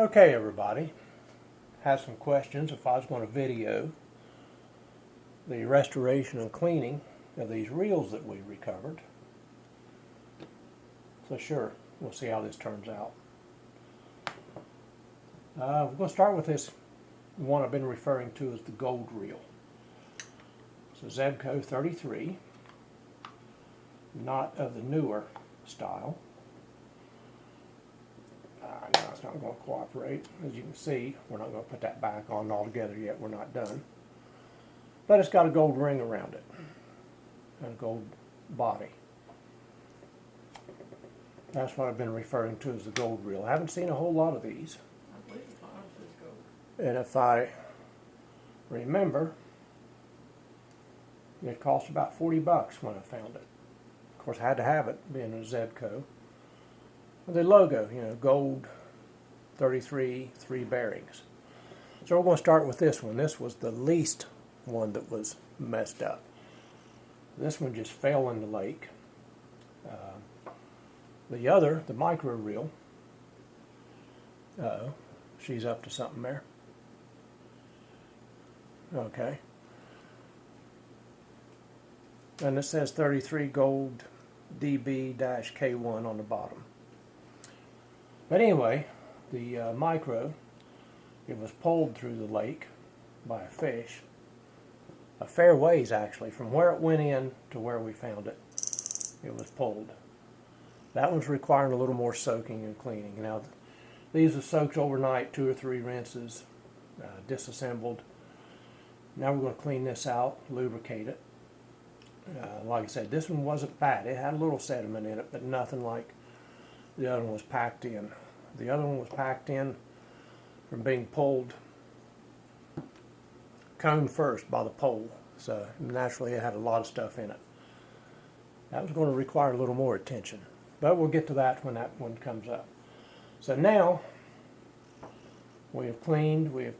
Okay, everybody, had some questions if I was going to video the restoration and cleaning of these reels that we recovered. So sure, we'll see how this turns out. We're going to start with this one I've been referring to as the gold reel. It's a Zebco 33, not of the newer style. No, it's not going to cooperate. As you can see, we're not going to put that back on altogether yet. We're not done. But it's got a gold ring around it and a gold body. That's what I've been referring to as the gold reel. I haven't seen a whole lot of these. I believe the bottom says gold. And if I remember, it cost about 40 bucks when I found it. Of course, I had to have it, being a Zebco. The logo, you know, gold 33, 3 bearings. So we're going to start with this one. This was the least one that was messed up. This one just fell in the lake. The other, the micro reel, she's up to something there. Okay. And it says 33 gold DB-K1 on the bottom. But anyway, the micro, it was pulled through the lake by a fish. A fair ways, actually, from where it went in to where we found it. It was pulled. That one's requiring a little more soaking and cleaning. Now, these are soaked overnight, 2 or 3 rinses, disassembled. Now we're going to clean this out, lubricate it. Like I said, this one wasn't bad. It had a little sediment in it, but nothing like the other one was packed in. The other one was packed in from being pulled cone first by the pole. So naturally it had a lot of stuff in it. That was going to require a little more attention. But we'll get to that when that one comes up. So now we have cleaned. We're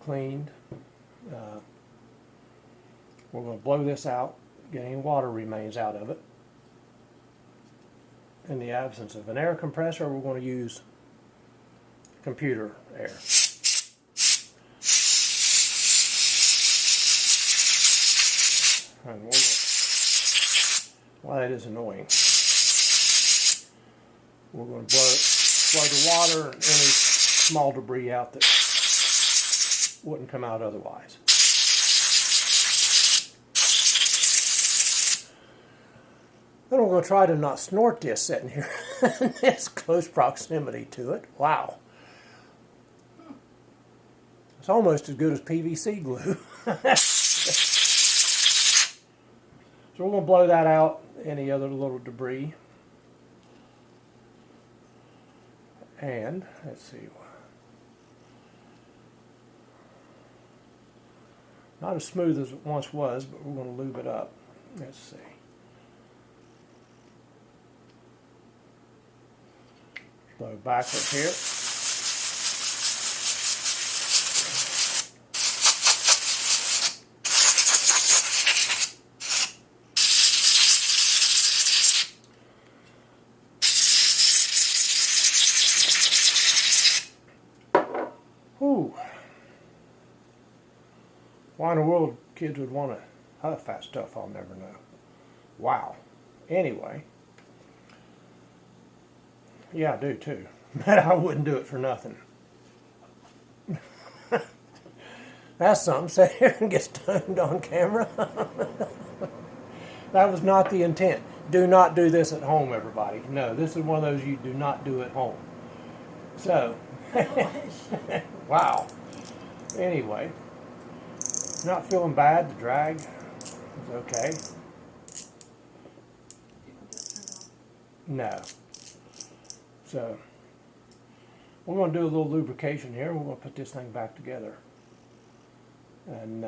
going to blow this out, get any water remains out of it. In the absence of an air compressor, we're going to use computer air. And well, that is annoying. We're going to blow the water and any small debris out that wouldn't come out otherwise. Then we're going to try to not snort this sitting here in this close proximity to it. Wow. It's almost as good as PVC glue. So we're going to blow that out, any other little debris. And, let's see. Not as smooth as it once was, but we're going to lube it up. Let's see. Blow backwards here. Whew. Why in the world kids would want to huff that stuff, I'll never know. Wow. Anyway. Yeah, I do too. But I wouldn't do it for nothing. That's something. Sit here and get stoned on camera. That was not the intent. Do not do this at home, everybody. No, this is one of those you do not do at home. So, wow. Anyway, not feeling bad. The drag is okay. No. So, we're going to do a little lubrication here. We're going to put this thing back together. And,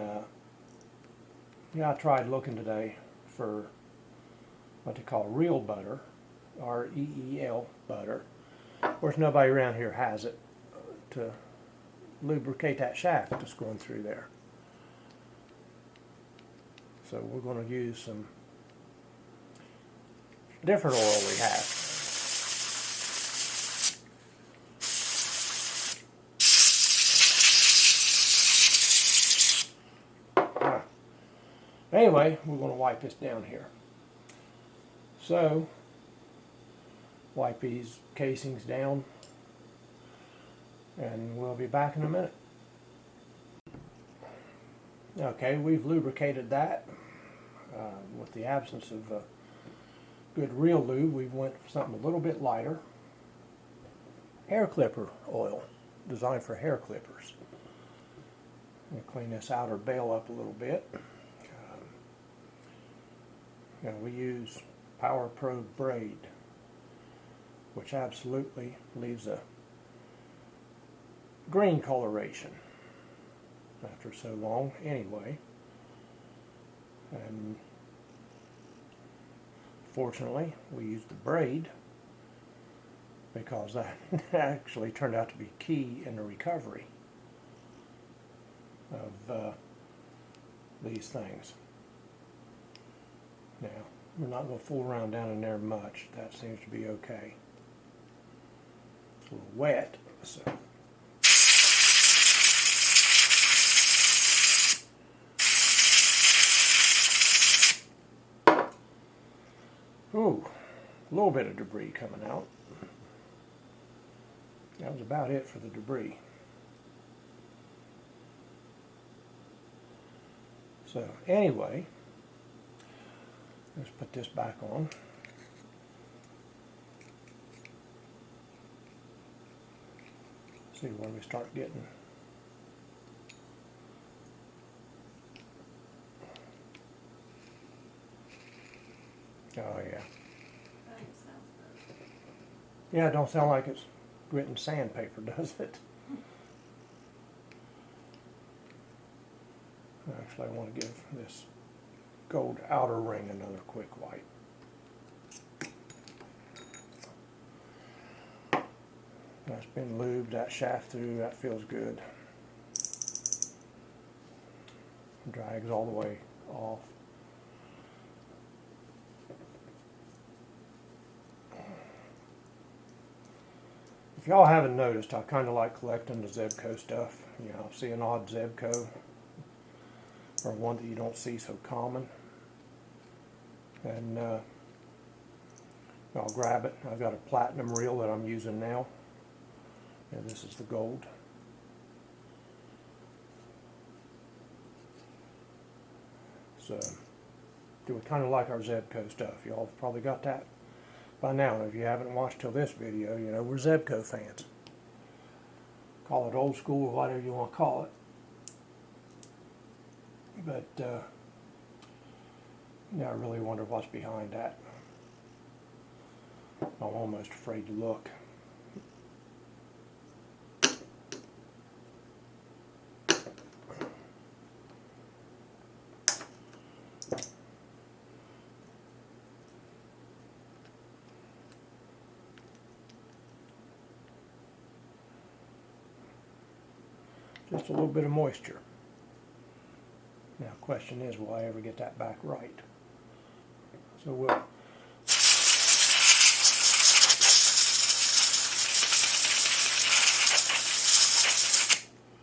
yeah, I tried looking today for what they call reel butter, R-E-E-L butter. Of course, nobody around here has it to lubricate that shaft that's going through there. So we're going to use some different oil we have. Anyway, we're going to wipe this down here. So, wipe these casings down, and we'll be back in a minute. Okay, we've lubricated that. With the absence of good real lube, we went for something a little bit lighter. Hair clipper oil, designed for hair clippers. Clean this outer bail up a little bit. We use Power Pro braid, which absolutely leaves a green coloration after so long anyway. And fortunately, we used the braid because that actually turned out to be key in the recovery of these things. Now, we're not going to fool around down in there much. That seems to be okay. It's a little wet, so. Ooh, a little bit of debris coming out. That was about it for the debris. So anyway, let's put this back on. See where we start getting. Oh yeah. Yeah, it don't sound like it's gritting sandpaper, does it? Actually, I want to give this gold outer ring another quick wipe. That's been lubed, that shaft through, that feels good. Drags all the way off. If y'all haven't noticed, I kind of like collecting the Zebco stuff. You know, I'll see an odd Zebco or one that you don't see so common, and I'll grab it. I've got a platinum reel that I'm using now, and this is the gold. So, do we kind of like our Zebco stuff? Y'all have probably got that by now. And if you haven't watched till this video, you know, we're Zebco fans. Call it old school or whatever you want to call it. But, yeah, I really wonder what's behind that. I'm almost afraid to look. Just a little bit of moisture. Now, question is, will I ever get that back right? So we'll.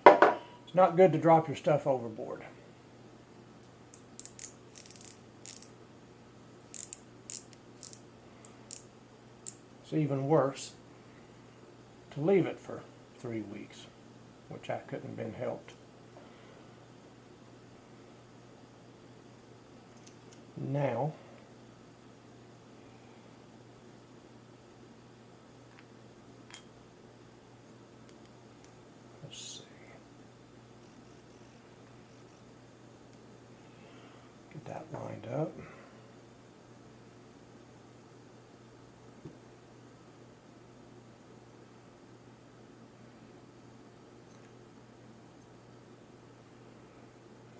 It's not good to drop your stuff overboard. It's even worse to leave it for 3 weeks, which I couldn't have been helped. Now, let's see. Get that lined up.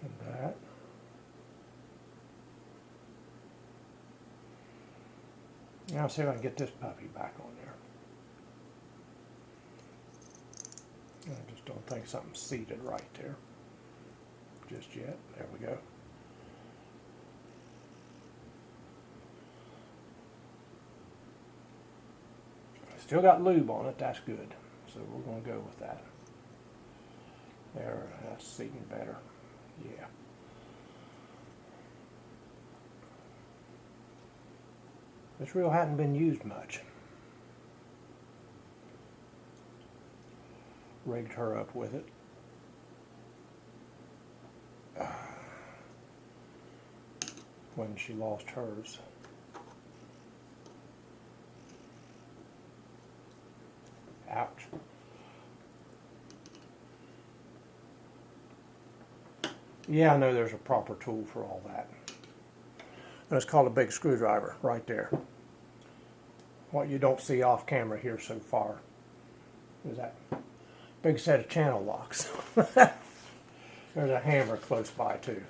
And that. Now see if I can get this puppy back on there. I just don't think something's seated right there just yet. There we go. Still got lube on it, that's good. So we're going to go with that. There, that's seating better. Yeah. This reel hadn't been used much. Rigged her up with it. When she lost hers. Ouch. Yeah, I know there's a proper tool for all that. And it's called a big screwdriver right there. What you don't see off camera here so far is that big set of channel locks. There's a hammer close by too.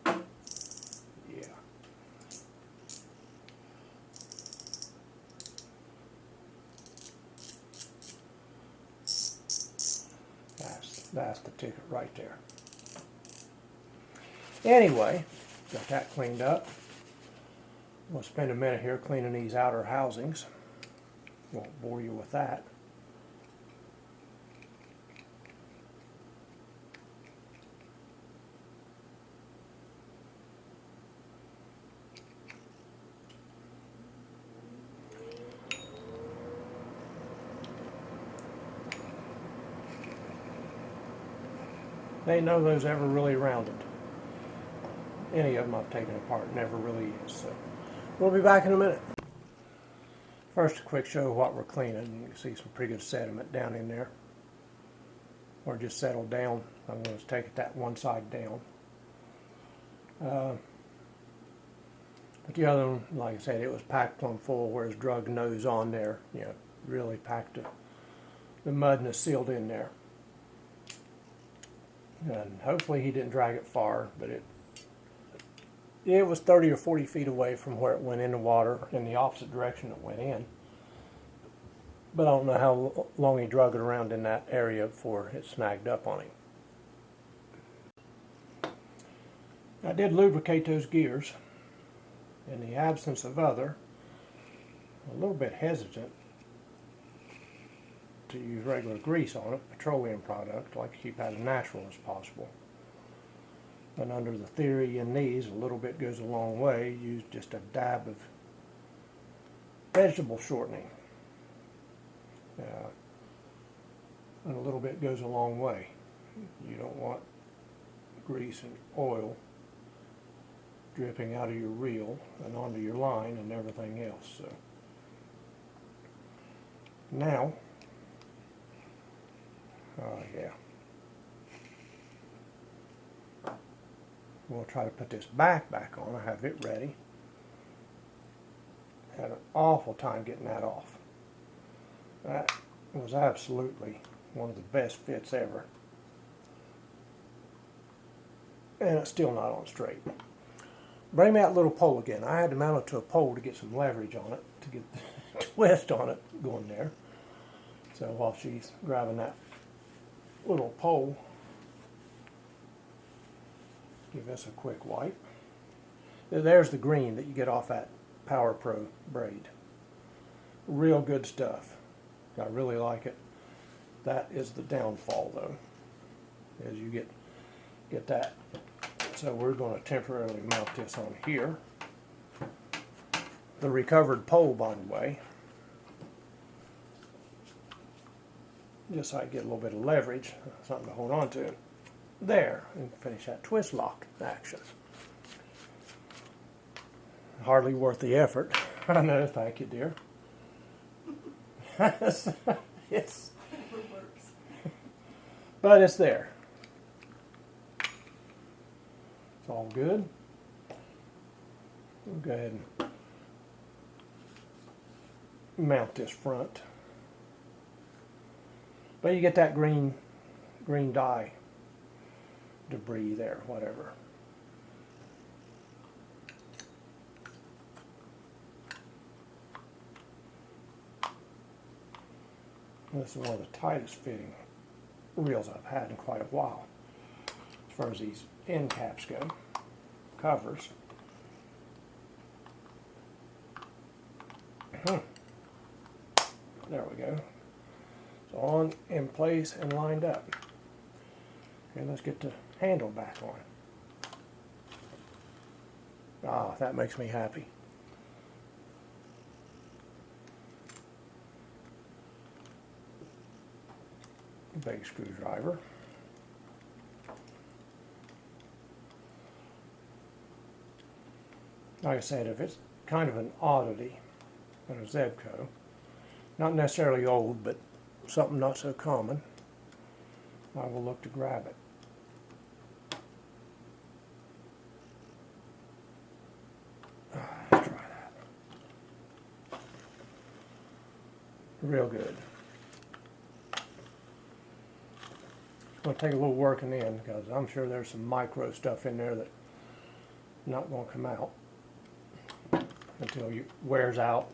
Yeah. That's the ticket right there. Anyway, got that cleaned up. We'll spend a minute here cleaning these outer housings. Won't bore you with that. Ain't none of those ever really rounded. Any of them I've taken apart never really is. So we'll be back in a minute. First, a quick show of what we're cleaning. You can see some pretty good sediment down in there. Or just settled down. I'm going to take it that one side down. But the other one, like I said, it was packed plumb full, whereas drug nose on there, you know, really packed the mudness sealed in there. And hopefully he didn't drag it far, but it was 30 or 40 feet away from where it went in the water in the opposite direction it went in. But I don't know how long he drug it around in that area before it snagged up on him. I did lubricate those gears. In the absence of other, a little bit hesitant to use regular grease on it, petroleum product. I like to keep that as natural as possible. And under the theory in these, a little bit goes a long way. Use just a dab of vegetable shortening. And a little bit goes a long way. You don't want grease and oil dripping out of your reel and onto your line and everything else. So now, yeah, we'll try to put this back on. I have it ready. Had an awful time getting that off. That was absolutely one of the best fits ever. And it's still not on straight. Bring me that little pole again. I had to mount it to a pole to get some leverage on it, to get the twist on it going there. So while she's grabbing that little pole, give this a quick wipe. There's the green that you get off that Power Pro braid. Real good stuff. I really like it. That is the downfall though, as you get that. So we're going to temporarily mount this on here. The recovered pole, by the way, just so I get a little bit of leverage, something to hold on to. There, and finish that twist lock action. Hardly worth the effort. I know, thank you, dear. Yes. But it's there. It's all good. We'll go ahead and mount this front. But you get that green dye debris there, whatever. This is one of the tightest fitting reels I've had in quite a while, as far as these end caps go, covers. There we go. It's on, in place, and lined up. Okay, let's get the handle back on. Ah, that makes me happy. Big screwdriver. Like I said, if it's kind of an oddity in a Zebco, not necessarily old, but something not so common, I will look to grab it. Let's try that. Real good. It's going to take a little working in because I'm sure there's some micro stuff in there that's not going to come out until it wears out,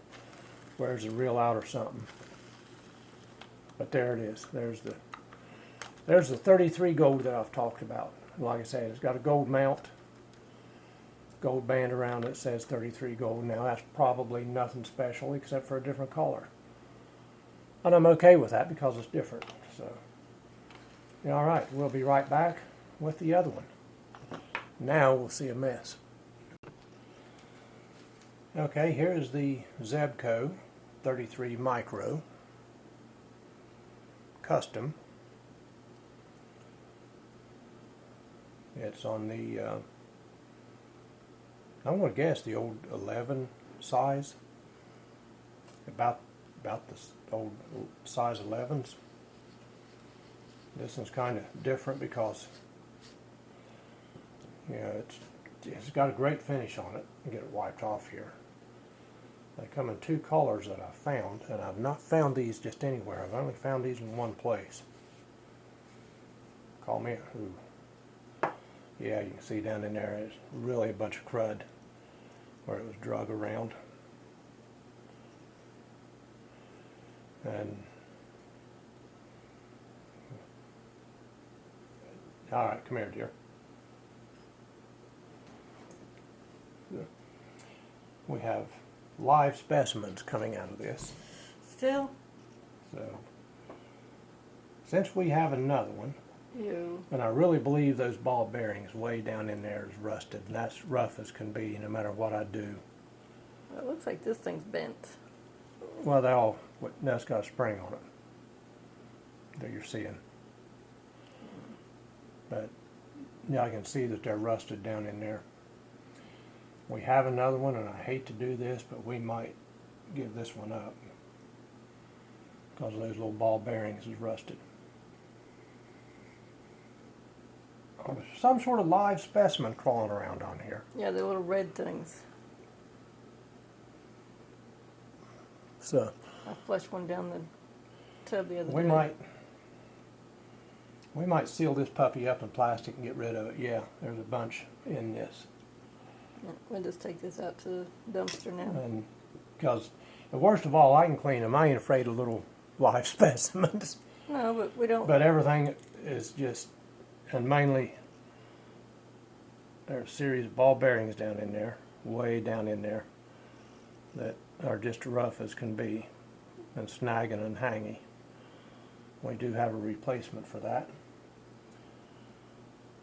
wears the reel out or something. But there it is. There's the 33 gold that I've talked about. Like I said, it's got a gold mount, gold band around it that says 33 gold. Now that's probably nothing special except for a different color. And I'm okay with that because it's different. So, yeah, all right, we'll be right back with the other one. Now we'll see a mess. Okay, here is the Zebco 33 Micro Custom. It's on the, I'm going to guess the old 11 size, about the old size 11s. This one's kind of different because, you know, it's got a great finish on it. I'll get it wiped off here. They come in two colors that I've found, and I've not found these just anywhere. I've only found these in one place. Call me a who. Yeah, you can see down in there, it's really a bunch of crud where it was drug around. And all right, come here, dear. We have live specimens coming out of this. Still? So, since we have another one, Ew. and I really believe those ball bearings way down in there is rusted, and that's rough as can be no matter what I do. It looks like this thing's bent. Well, they all, now it's got a spring on it that you're seeing. But, yeah, I can see that they're rusted down in there. We have another one, and I hate to do this, but we might give this one up because those little ball bearings is rusted. Oh, there's some sort of live specimen crawling around on here. Yeah, the little red things. So I flushed one down the tub the other we day. might seal this puppy up in plastic and get rid of it. Yeah, there's a bunch in this. Yeah, we'll just take this out to the dumpster now. And because, worst of all, I can clean them. I ain't afraid of little live specimens. No, but we don't. But everything is just, and mainly, there's a series of ball bearings down in there, way down in there, that are just rough as can be, and snagging and hanging. We do have a replacement for that.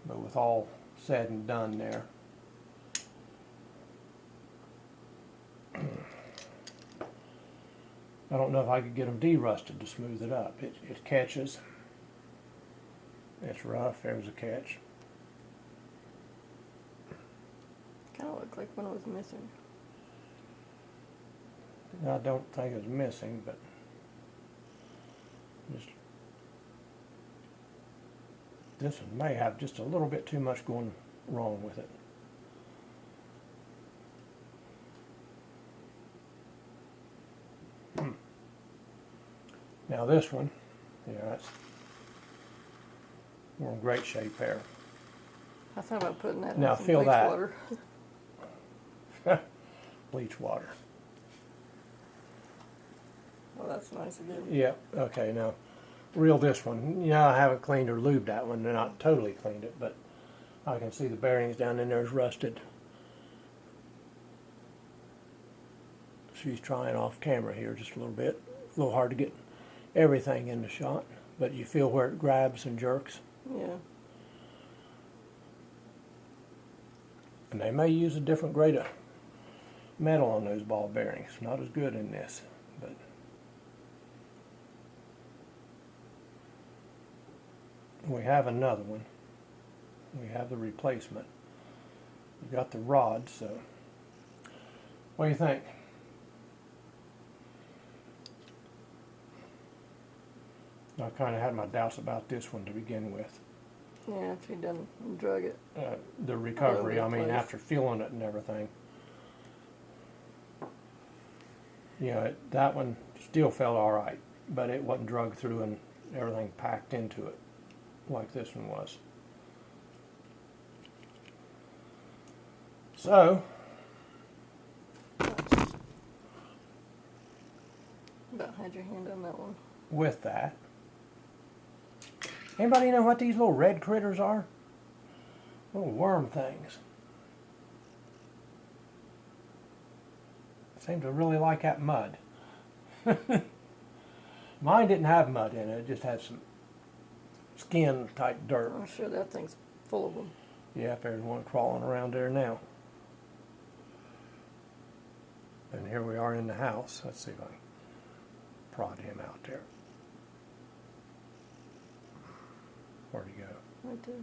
But with all said and done there, I don't know if I could get them de-rusted to smooth it up. It catches. It's rough. There's a catch. Kind of looked like one was missing. I don't think it's missing, but just this one may have just a little bit too much going wrong with it. Now this one, yeah, we're in great shape there. I thought about putting that Now in some feel bleach that. water. Bleach water. Well, that's nice again. Yeah, okay, now reel this one. Yeah, I haven't cleaned or lubed that one. Not totally cleaned it, but I can see the bearings down in there is rusted. She's trying off camera here just a little bit. A little hard to get everything in the shot, but you feel where it grabs and jerks. Yeah. And they may use a different grade of metal on those ball bearings. Not as good in this, but we have another one. We have the replacement. We got the rod, so what do you think? I kind of had my doubts about this one to begin with. Yeah, after you done drug it. The recovery, I mean, place. after feeling it and everything. You know, that one still felt all right, but it wasn't drugged through and everything packed into it like this one was. So, About had your hand on that one. with that, anybody know what these little red critters are? Little worm things. Seem to really like that mud. Mine didn't have mud in it, it just had some skin type dirt. I'm sure that thing's full of them. Yeah, there's one crawling around there now. And here we are in the house. Let's see if I can prod him out there. Where'd he go? Right there.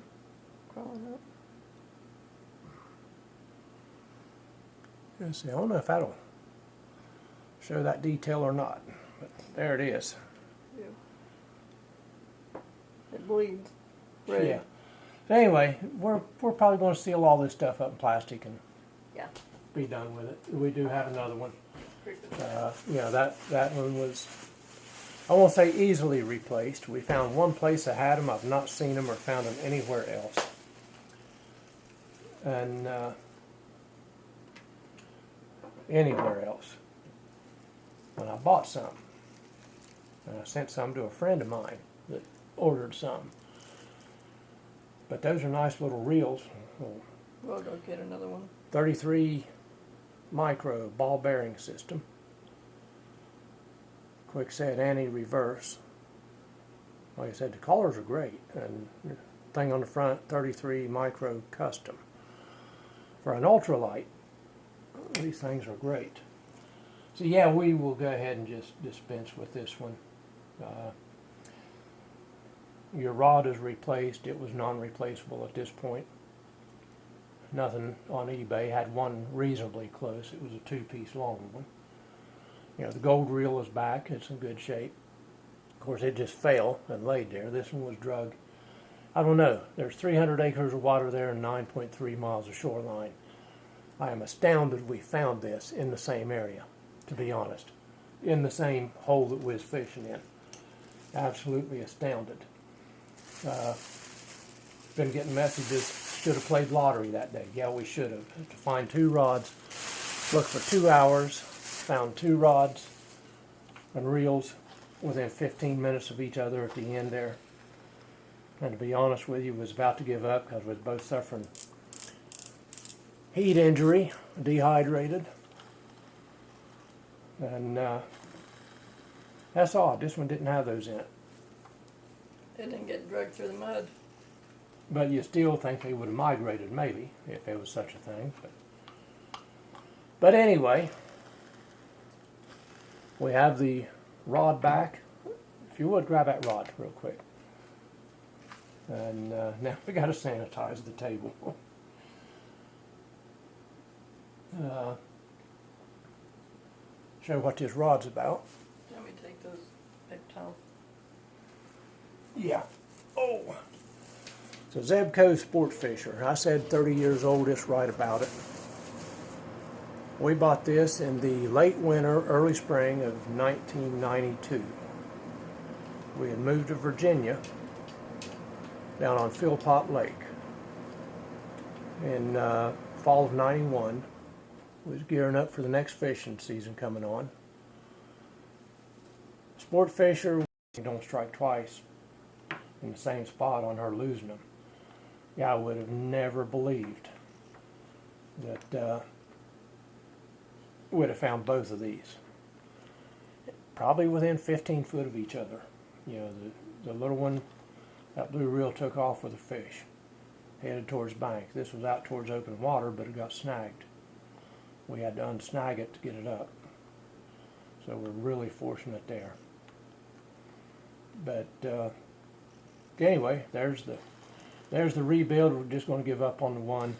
Crawling up. Let's see, I don't know if that'll show that detail or not, but there it is. Yeah. It bleeds. Red. Yeah. So anyway, we're probably going to seal all this stuff up in plastic and Yeah. be done with it. We do have another one. Yeah, that one was, I won't say easily replaced. We found one place that had them. I've not seen them or found them anywhere else. And anywhere else. And I bought some. And I sent some to a friend of mine that ordered some. But those are nice little reels. We'll go get another one. 33 micro ball bearing system. Quick set anti-reverse. Like I said, the colors are great. And the thing on the front, 33 micro custom. For an ultralight, these things are great. So yeah, we will go ahead and just dispense with this one. Your rod is replaced. It was non-replaceable at this point. Nothing on eBay. Had one reasonably close. It was a two-piece long one. You know, the gold reel is back. It's in good shape. Of course, it just fell and laid there. This one was drug. I don't know. There's 300 acres of water there and 9.3 miles of shoreline. I am astounded we found this in the same area, to be honest. In the same hole that we was fishing in. Absolutely astounded. Been getting messages, should have played lottery that day. Yeah, we should have. To find two rods, looked for 2 hours, found two rods and reels within 15 minutes of each other at the end there. And to be honest with you, was about to give up because we was both suffering heat injury, dehydrated. And that's odd. This one didn't have those in it. It didn't get dragged through the mud. But you still think they would have migrated, maybe, if there was such a thing. But anyway, we have the rod back. If you would, grab that rod real quick. And now we got to sanitize the table. Show what this rod's about. Let me take those paper towels. Yeah. Oh. It's a Zebco Sport Fisher. I said 30 years old, it's right about it. We bought this in the late winter, early spring of 1992. We had moved to Virginia, down on Philpott Lake. In fall of 91, we was gearing up for the next fishing season coming on. Sport Fisher, don't strike twice in the same spot on her losing them. Yeah, I would have never believed that would have found both of these. Probably within 15 foot of each other. You know, the little one, that blue reel took off with a fish. headed towards the bank. This was out towards open water, but it got snagged. We had to unsnag it to get it up. So we're really fortunate there. But anyway, there's the rebuild. We're just going to give up on the one.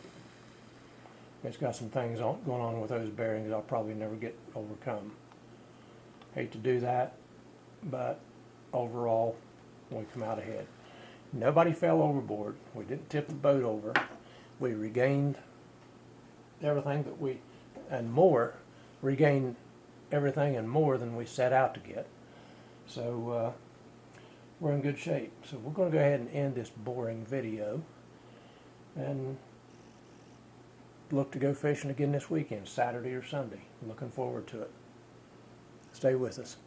It's got some things going on with those bearings I'll probably never get overcome. Hate to do that, but overall, we come out ahead. Nobody fell overboard. We didn't tip the boat over. We regained everything that we, and more, regained everything and more than we set out to get. So we're in good shape. So we're going to go ahead and end this boring video and look to go fishing again this weekend, Saturday or Sunday. Looking forward to it. Stay with us.